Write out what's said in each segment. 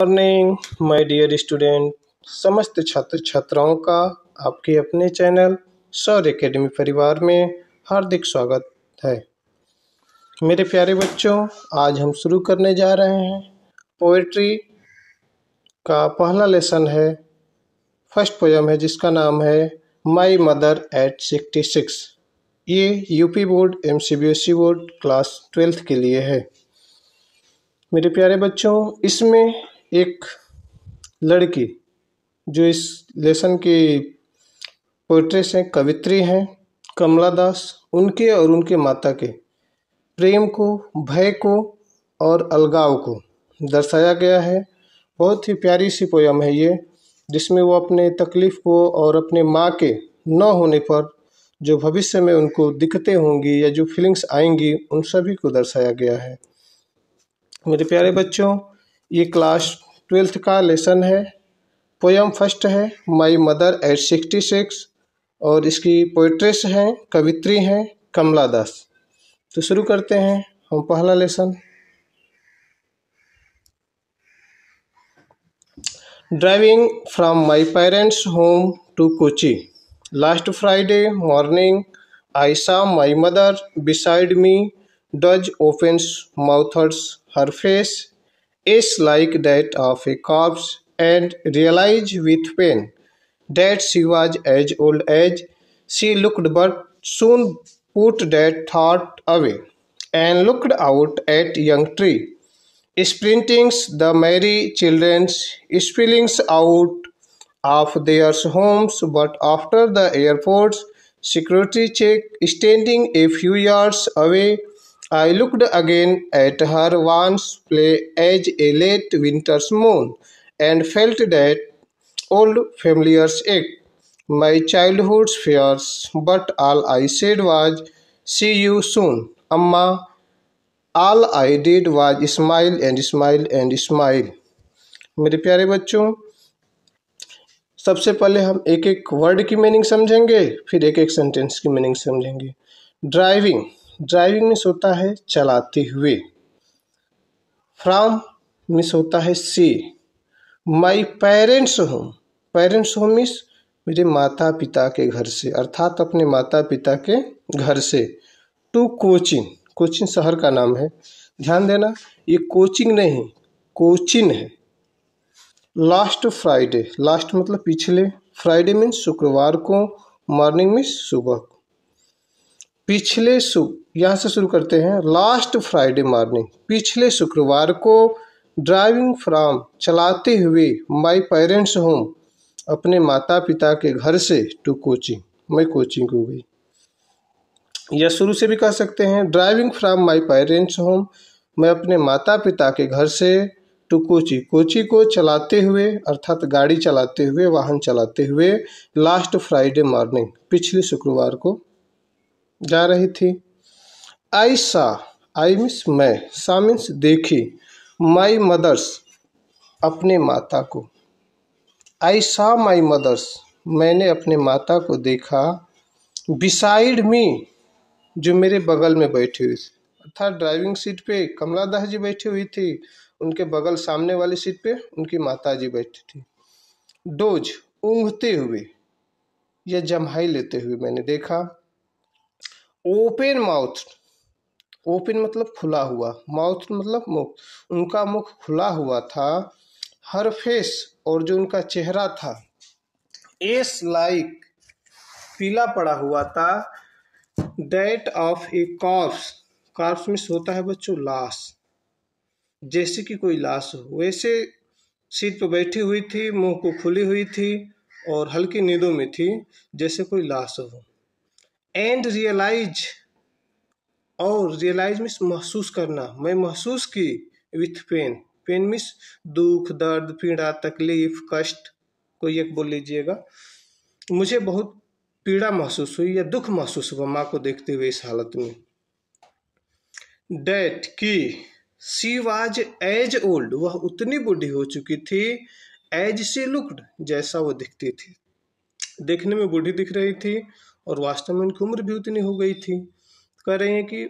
Morning my dear student. समस्त छात्र छात्राओं का आपके अपने चैनल सौर एकेडमी परिवार में हार्दिक स्वागत है। मेरे प्यारे बच्चों, आज हम शुरू करने जा रहे हैं पोएट्री का पहला लेसन है। फर्स्ट पोयम है जिसका नाम है माई मदर एट 66। ये UP board MCBSE board class 12th के लिए है। मेरे प्यारे बच्चों, इसमें एक लड़की जो इस लेसन की पोएट्रेस हैं, कवित्री हैं, कमला दास, उनके और उनके माता के प्रेम को, भय को और अलगाव को दर्शाया गया है। बहुत ही प्यारी सी पोयम है ये, जिसमें वो अपने तकलीफ़ को और अपने माँ के न होने पर जो भविष्य में उनको दिक्कतें होंगी या जो फीलिंग्स आएंगी उन सभी को दर्शाया गया है। मेरे प्यारे बच्चों, ये क्लास 12th का लेसन है। पोयम फर्स्ट है माई मदर एट 66 और इसकी पोएट्रेस हैं, कवित्री हैं कमला दास। तो शुरू करते हैं हम पहला lesson. Driving from my parents home to Kochi, last Friday morning I saw my mother beside me, does opens mouths, her face is like that of a corpse, and realized with pain that she was as old as she looked, but soon put that thought away and looked out at young tree sprinting the merry children spilling out of their homes. But after the airport's security check, standing a few yards away, I looked again at her once play as a late winter's moon and felt that old familiar ache, my childhood's fears. But all I said was, see you soon, Amma. All I did was smile and smile and smile. मेरे प्यारे बच्चों, सबसे पहले हम एक एक word की meaning समझेंगे, फिर एक एक सेंटेंस की मीनिंग समझेंगे। ड्राइविंग, ड्राइविंग मीन्स होता है चलाते हुए। फ्रॉम मीन्स होता है से। माई parents home, parents home means मेरे माता पिता के घर से, अर्थात अपने माता पिता के घर से। टू कोचिंग, कोचिंग शहर का नाम है, ध्यान देना, ये कोचिंग नहीं कोचिन है। लास्ट फ्राइडे, लास्ट मतलब पिछले, फ्राइडे मीन्स शुक्रवार को, मॉर्निंग मीन्स सुबह। पिछले यहाँ से शुरू करते हैं। लास्ट फ्राइडे मॉर्निंग, पिछले शुक्रवार को, ड्राइविंग फ्रॉम चलाते हुए, माई पेरेंट्स होम अपने माता पिता के घर से, टू कोचिंग मैं कोचिंग को गई। या शुरू से भी कह सकते हैं, driving from my parents home, मैं अपने माता पिता के घर से, टू कोची, कोची को चलाते हुए अर्थात गाड़ी चलाते हुए, वाहन चलाते हुए, लास्ट फ्राइडे मॉर्निंग पिछले शुक्रवार को जा रही थी। आई सा, आई मीन्स मैं, सा मीन्स देखी, माई मदर्स अपने माता को, आई सा माई मदर्स मैंने अपने माता को देखा, बिसाइड मी जो मेरे बगल में बैठी हुई थी, अर्थात ड्राइविंग सीट पे कमला दास जी बैठी हुई थी, उनके बगल सामने वाली सीट पे उनकी माता जी बैठी थी। डोज ऊँघते हुए या जम्हाई लेते हुए मैंने देखा। ओपन माउथ, ओपन मतलब खुला हुआ, माउथ मतलब मुख, उनका मुख खुला हुआ था। हर फेस और जो उनका चेहरा था, एस लाइक पीला पड़ा हुआ था, that of a corps, corps में होता है बच्चों लाश, जैसे कि कोई लाश हो वैसे सीट पर बैठी हुई थी, मुंह को खुली हुई थी और हल्की नींदों में थी जैसे कोई लाश हो। एंड रियलाइज, और रियलाइज मीन्स महसूस करना, मैं महसूस की, विथ पेन, पेन मीन्स दुख, दर्द, पीड़ा, तकलीफ, कष्ट, कोई एक बोल लीजिएगा। मुझे बहुत पीड़ा महसूस हुई या दुख महसूस हुआ माँ को देखते हुए इस हालत में। डेट की, सी वाज एज ओल्ड, वह उतनी बूढ़ी हो चुकी थी, एज सी लुक्ड जैसा वो दिखती थी, देखने में बूढ़ी दिख रही थी और वास्तव में उनकी उम्र भी उतनी हो गई थी। कह रही हैं कि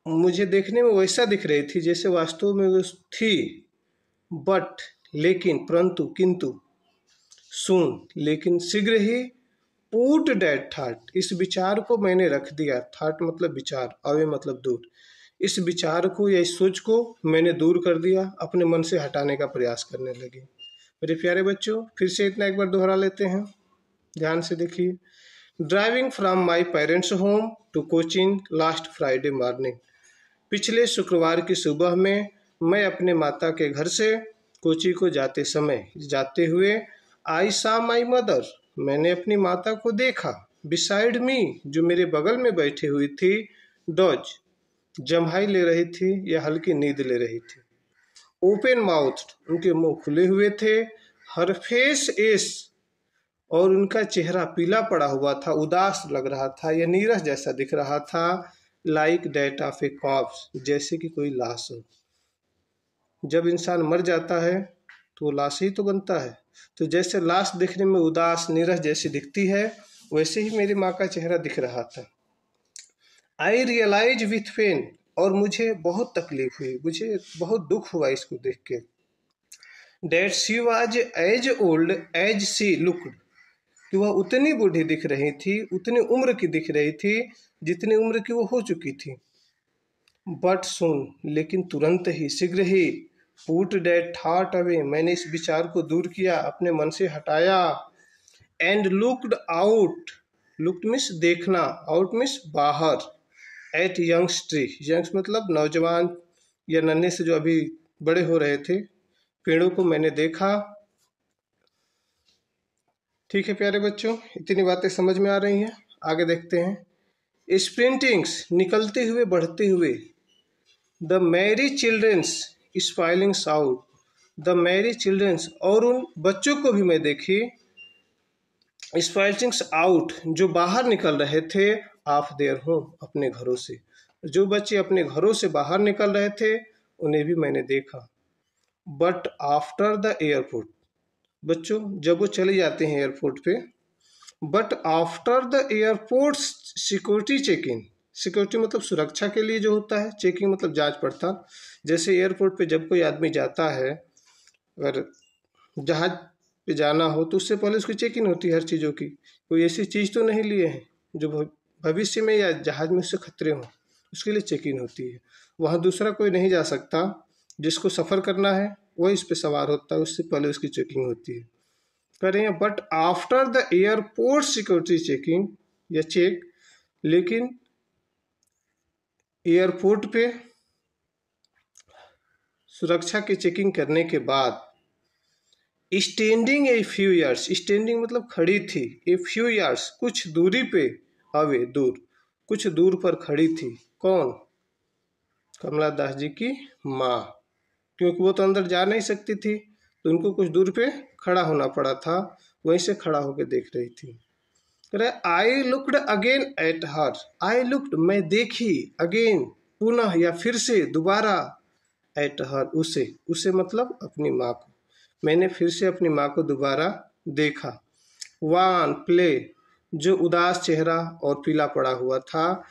मुझे देखने में वैसा दिख रही थी जैसे वास्तव में वो थी, बट लेकिन, परंतु, किंतु, सून लेकिन शीघ्र ही, पुट दैट थॉट इस विचार को मैंने रख दिया, थॉट मतलब विचार, अवे मतलब दूर, इस विचार को या इस सोच को मैंने दूर कर दिया, अपने मन से हटाने का प्रयास करने लगी। मेरे प्यारे बच्चों, फिर से इतना एक बार दोहरा लेते हैं, ध्यान से देखिए। Driving from my parents home to coaching last Friday morning, पिछले शुक्रवार की सुबह में मैं अपने माता के घर से कोची को जाते हुए आई सा माई मदर, मैंने अपनी माता को देखा, बिसाइड मी जो मेरे बगल में बैठी हुई थी, डॉज जम्हाई ले रही थी या हल्की नींद ले रही थी, ओपन माउथ उनके मुंह खुले हुए थे, हर फेस एस और उनका चेहरा पीला पड़ा हुआ था, उदास लग रहा था या नीरस जैसा दिख रहा था, like that of a corpse जैसे कि कोई लाश हो। जब इंसान मर जाता है तो वो लाश ही तो बनता है, तो जैसे लाश देखने में उदास नीरस जैसी दिखती है, वैसे ही मेरी माँ का चेहरा दिख रहा था। आई रियलाइज विथ पेन और मुझे बहुत तकलीफ हुई, मुझे बहुत दुख हुआ इसको देख के। That she was as old as she looked कि वह उतनी बूढ़ी दिख रही थी, उतनी उम्र की दिख रही थी जितनी उम्र की वो हो चुकी थी। बट सुन लेकिन तुरंत ही, शीघ्र ही, पुट डेट थॉट अवे मैंने इस विचार को दूर किया, अपने मन से हटाया। And looked out, looked means देखना, आउट मीन्स बाहर, एट यंग्स ट्री, यंग्स मतलब नौजवान या नन्हे से जो अभी बड़े हो रहे थे, पेड़ों को मैंने देखा। ठीक है प्यारे बच्चों, इतनी बातें समझ में आ रही हैं, आगे देखते हैं। स्प्रिंटिंग्स निकलते हुए, बढ़ते हुए, the merry children's spillings out, the merry children's और उन बच्चों को भी मैं देखी, स्पाइलिंग्स आउट जो बाहर निकल रहे थे, ऑफ देयर होम अपने घरों से, जो बच्चे अपने घरों से बाहर निकल रहे थे उन्हें भी मैंने देखा। बट आफ्टर द एयरपोर्ट, बच्चों जब वो चले जाते हैं एयरपोर्ट पे, but after the airport security checking, security मतलब सुरक्षा के लिए जो होता है, चेकिंग मतलब जांच पड़ताल, जैसे एयरपोर्ट पे जब कोई आदमी जाता है, अगर जहाज पे जाना हो तो उससे पहले उसकी चेकिंग होती है हर चीज़ों की, कोई ऐसी चीज़ तो नहीं लिए हैं जो भविष्य में या जहाज में उससे खतरे हों, उसके लिए चेकिंग होती है। वहाँ दूसरा कोई नहीं जा सकता, जिसको सफ़र करना है वही इस पर सवार होता है, उससे पहले उसकी चेकिंग होती है। कह रहे हैं but after the airport security checking या चेक, लेकिन एयरपोर्ट पे सुरक्षा की चेकिंग करने के बाद, standing a few yards, standing मतलब खड़ी थी, ए फ्यू यार्ड्स कुछ दूरी पे, अवे दूर, कुछ दूर पर खड़ी थी, कौन? कमला दास जी की माँ, क्योंकि वो तो अंदर जा नहीं सकती थी तो उनको कुछ दूर पे खड़ा होना पड़ा था, वहीं से खड़ा होकर देख रही थी। I looked again at her, I looked मैं देखी, अगेन पुनः या फिर से दोबारा, एट हर उसे, उसे मतलब अपनी माँ को, मैंने फिर से अपनी माँ को दोबारा देखा। वान प्ले जो उदास चेहरा और पीला पड़ा हुआ था,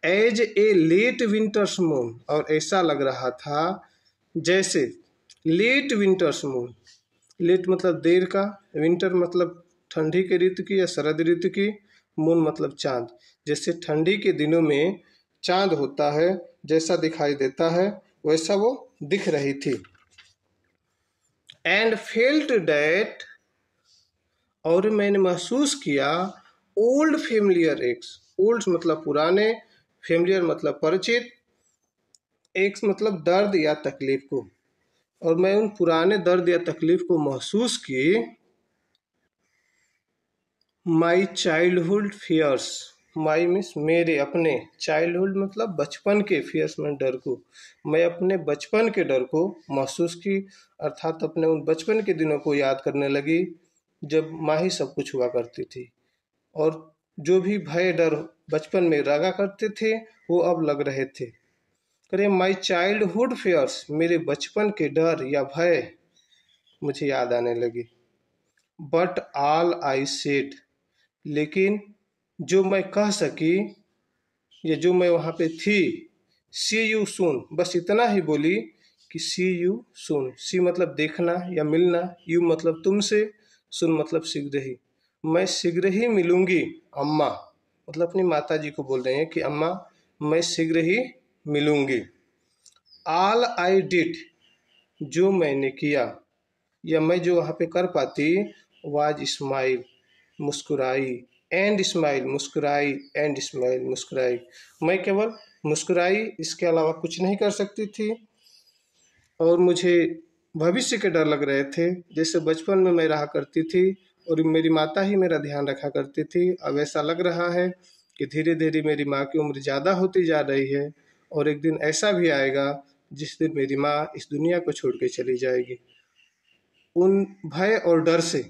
as a late winter's moon और ऐसा लग रहा था जैसे लेट विंटर्स मून, लेट मतलब देर का, विंटर मतलब ठंडी के ऋतु की या शरद ऋतु की, मून मतलब चांद, जैसे ठंडी के दिनों में चांद होता है जैसा दिखाई देता है वैसा वो दिख रही थी। एंड फेल्ट डैट और मैंने महसूस किया, ओल्ड फेमिलियर एक्स, ओल्ड मतलब पुराने, फेमिलियर मतलब परिचित, एक्स मतलब दर्द या तकलीफ को, और मैं उन पुराने दर्द या तकलीफ को महसूस की। My childhood fears, my means मेरे अपने, चाइल्डहुड मतलब बचपन के, फियर्स में डर को, मैं अपने बचपन के डर को महसूस की, अर्थात अपने उन बचपन के दिनों को याद करने लगी जब माँ ही सब कुछ हुआ करती थी, और जो भी भय डर बचपन में लगा करते थे वो अब लग रहे थे। करें माई चाइल्डहुड फियर्स, मेरे बचपन के डर या भय मुझे याद आने लगी। बट ऑल आई सेड, लेकिन जो मैं कह सकी या जो मैं वहाँ पे थी, सी यू सून बस इतना ही बोली कि सी यू सून। सी मतलब देखना या मिलना, यू मतलब तुमसे, सुन मतलब शीघ्र ही। मैं शीघ्र ही मिलूंगी अम्मा, मतलब अपनी माता जी को बोल रहे हैं कि अम्मा मैं शीघ्र ही मिलूंगी। ऑल आई डिड, जो मैंने किया या मैं जो वहाँ पे कर पाती, वाज स्माइल, मुस्कुराई, एंड स्माइल, मुस्कुराई, एंड स्माइल, मुस्कुराई। मैं केवल मुस्कुराई, इसके अलावा कुछ नहीं कर सकती थी। और मुझे भविष्य के डर लग रहे थे, जैसे बचपन में मैं रहा करती थी और मेरी माता ही मेरा ध्यान रखा करती थी। अब ऐसा लग रहा है कि धीरे धीरे मेरी माँ की उम्र ज़्यादा होती जा रही है और एक दिन ऐसा भी आएगा जिस दिन मेरी माँ इस दुनिया को छोड़ के चली जाएगी। उन भय और डर से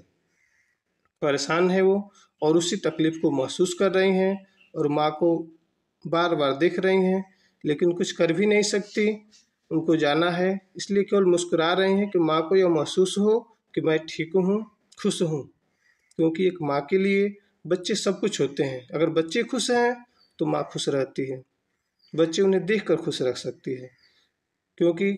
परेशान है वो, और उसी तकलीफ को महसूस कर रही हैं और माँ को बार बार देख रही हैं, लेकिन कुछ कर भी नहीं सकती। उनको जाना है, इसलिए केवल मुस्कुरा रही हैं कि माँ को यह महसूस हो कि मैं ठीक हूँ, खुश हूँ। क्योंकि एक माँ के लिए बच्चे सब कुछ होते हैं। अगर बच्चे खुश हैं तो माँ खुश रहती है, बच्चे उन्हें देखकर खुश रख सकती है। क्योंकि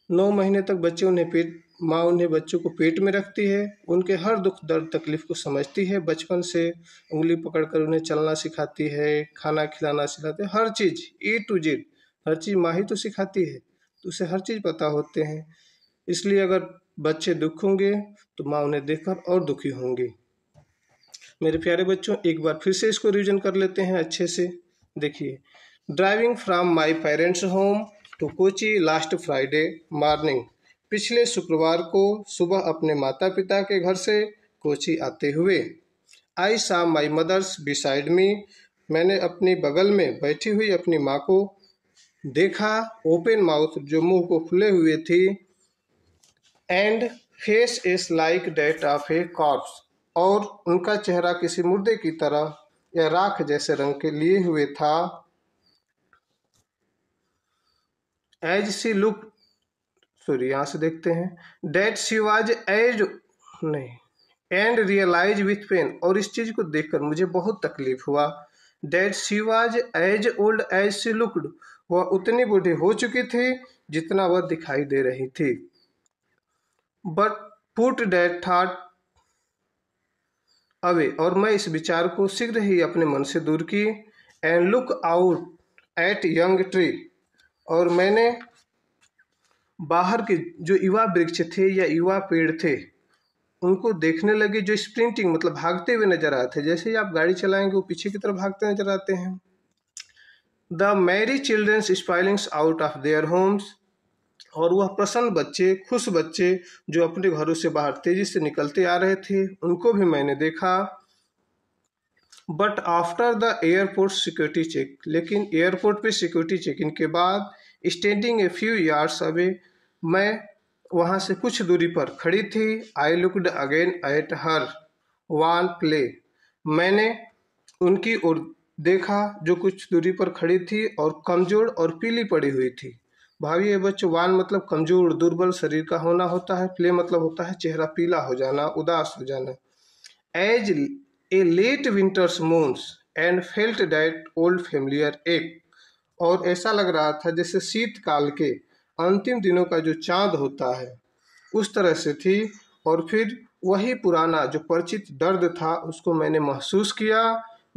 9 महीने तक माँ उन्हें बच्चों को पेट में रखती है, उनके हर दुख दर्द तकलीफ को समझती है। बचपन से उंगली पकड़कर उन्हें चलना सिखाती है, खाना खिलाना सिखाती है, हर चीज़ A to Z, हर चीज़ माँ ही तो सिखाती है, तो उसे हर चीज़ पता होते हैं। इसलिए अगर बच्चे दुख होंगे तो माँ उन्हें देखकर और दुखी होंगी। मेरे प्यारे बच्चों, एक बार फिर से इसको रिविजन कर लेते हैं अच्छे से। देखिए, driving from my parents home to Kochi last Friday morning, पिछले शुक्रवार को सुबह अपने माता पिता के घर से कोची आते हुए। आई सा माई मदर्स बिसाइड मी, मैंने अपनी बगल में बैठी हुई अपनी माँ को देखा। ओपन माउथ, जो मुंह को खुले हुए थी। And face is like that of a corpse, और उनका चेहरा किसी मुर्दे की तरह या राख जैसे रंग के लिए हुए था। एज सी लुक, सॉरी यहाँ से देखते हैं, डेट शी वाज एज, नहीं, एंड रियलाइज विथ पेन, और इस चीज को देखकर मुझे बहुत तकलीफ हुआ। That she was as old as she looked, वह उतनी बूढ़ी हो चुकी थी जितना वह दिखाई दे रही थी। But put that thought away, और मैं इस विचार को शीघ्र ही अपने मन से दूर की। And look out at young tree, और मैंने बाहर के जो युवा वृक्ष थे या युवा पेड़ थे उनको देखने लगे, जो स्प्रिंटिंग मतलब भागते हुए नजर आते। जैसे ही आप गाड़ी चलाएंगे वो पीछे की तरफ भागते नजर आते हैं। The merry children's spillings out of their homes, और वह प्रसन्न बच्चे, खुश बच्चे जो अपने घरों से बाहर तेजी से निकलते आ रहे थे, उनको भी मैंने देखा। But after the airport security check, लेकिन एयरपोर्ट पे सिक्योरिटी चेक इन के बाद, standing a few yards away, मैं वहाँ से कुछ दूरी पर खड़ी थी। I looked again at her one play, मैंने उनकी ओर देखा जो कुछ दूरी पर खड़ी थी और कमजोर और पीली पड़ी हुई थी। भाविये बच्चों, वान मतलब कमजोर दुर्बल शरीर का होना होता है, प्ले मतलब होता है चेहरा पीला हो जाना, उदास हो जाना। As a late winters moons and felt that old familiar ache, और ऐसा लग रहा था जैसे शीतकाल के अंतिम दिनों का जो चांद होता है उस तरह से थी। और फिर वही पुराना जो परिचित दर्द था उसको मैंने महसूस किया।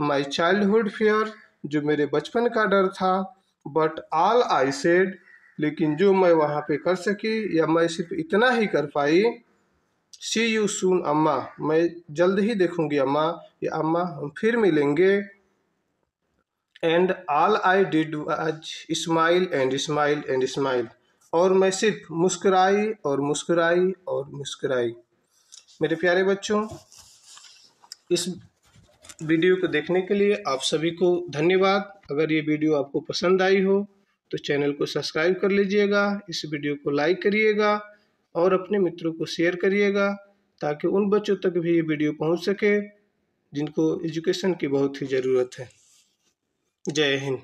माई चाइल्डहुड फियर, जो मेरे बचपन का डर था। बट ऑल आई सेड, लेकिन जो मैं वहाँ पे कर सकी या मैं सिर्फ इतना ही कर पाई, सी यू सून अम्मा, मैं जल्द ही देखूंगी अम्मा, या अम्मा हम फिर मिलेंगे। And all I did was smile and smile and smile, और मैं सिर्फ मुस्कुराई और मुस्कुराई और मुस्कुराई। मेरे प्यारे बच्चों, इस वीडियो को देखने के लिए आप सभी को धन्यवाद। अगर ये वीडियो आपको पसंद आई हो तो चैनल को सब्सक्राइब कर लीजिएगा, इस वीडियो को लाइक करिएगा और अपने मित्रों को शेयर करिएगा, ताकि उन बच्चों तक भी ये वीडियो पहुंच सके जिनको एजुकेशन की बहुत ही ज़रूरत है। जय हिंद।